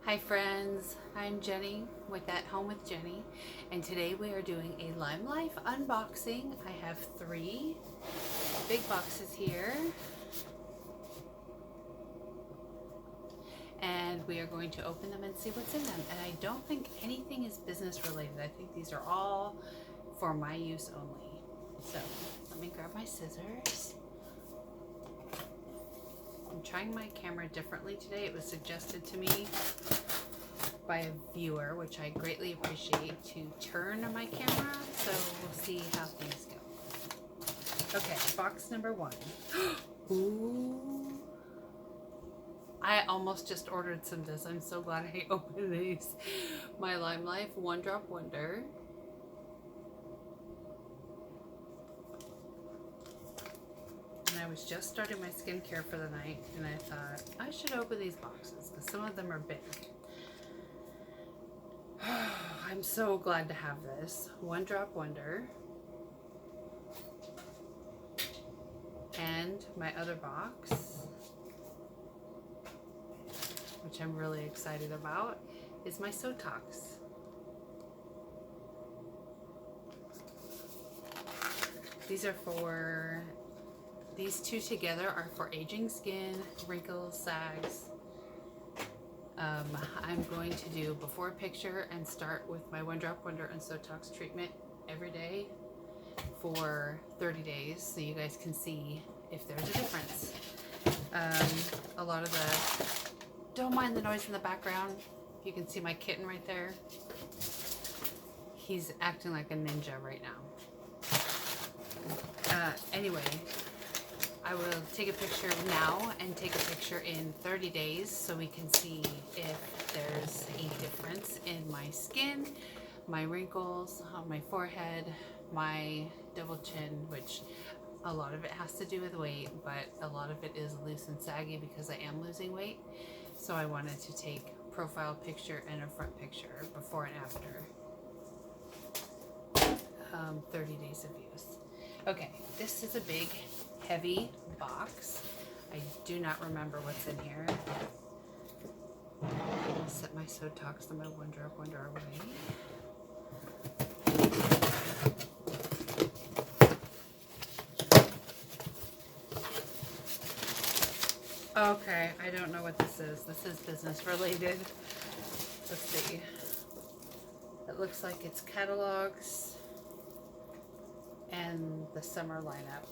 Hi friends, I'm Jenny with At Home with Jenny, and today we are doing a Limelife unboxing. I have 3 big boxes here, and we are going to open them and see what's in them. And I don't think anything is business related. I think these are all for my use only. So let me grab my scissors. I'm trying my camera differently today. It was suggested to me by a viewer, which I greatly appreciate, to turn my camera, so we'll see how things go. Okay, box number 1. Ooh. I almost just ordered some of this. I'm so glad I opened these. My Limelife One Drop Wonder. And I was just starting my skincare for the night, and I thought I should open these boxes because some of them are big. I'm so glad to have this. One Drop Wonder. And my other box, which I'm really excited about, is my Sotox. These 2 together are for aging skin, wrinkles, sags. I'm going to do before picture and start with my One Drop Wonder and Sotox treatment every day for 30 days so you guys can see if there's a difference. A lot of don't mind the noise in the background. You can see my kitten right there. He's acting like a ninja right now. Anyway, I will take a picture now and take a picture in 30 days so we can see if there's a difference in my skin, my wrinkles on my forehead, my double chin, which a lot of it has to do with weight, but a lot of it is loose and saggy because I am losing weight. So I wanted to take a profile picture and a front picture before and after 30 days of use. Okay, this is a big heavy box. I do not remember what's in here. I'll set my Sotox and my One Drop Wonder away. Okay, I don't know what this is. This is business related. Let's see. It looks like it's catalogs and the summer lineup.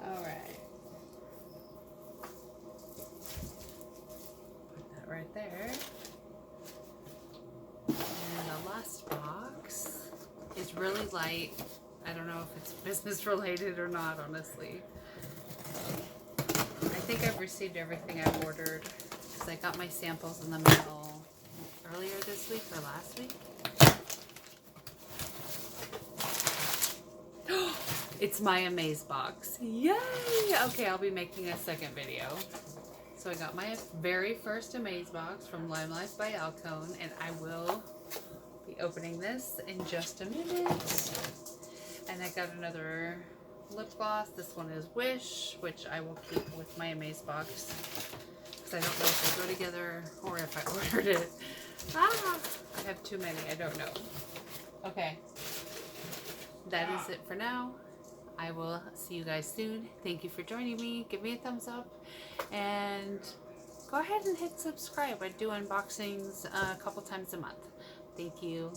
Alright. Put that right there. And the last box is really light. I don't know if it's business related or not, honestly. I think I've received everything I've ordered because I got my samples in the mail earlier this week or last week. It's my Amaze box. Yay! Okay, I'll be making a second video. So I got my very first Amaze box from Limelife by Alcone, and I will be opening this in just a minute. And I got another lip gloss. This one is Wish, which I will keep with my Amaze box because I don't know if they go together or if I ordered it. I have too many. I don't know. Okay. That is it for now. I will see you guys soon. Thank you for joining me. Give me a thumbs up and go ahead and hit subscribe. I do unboxings a couple times a month. Thank you.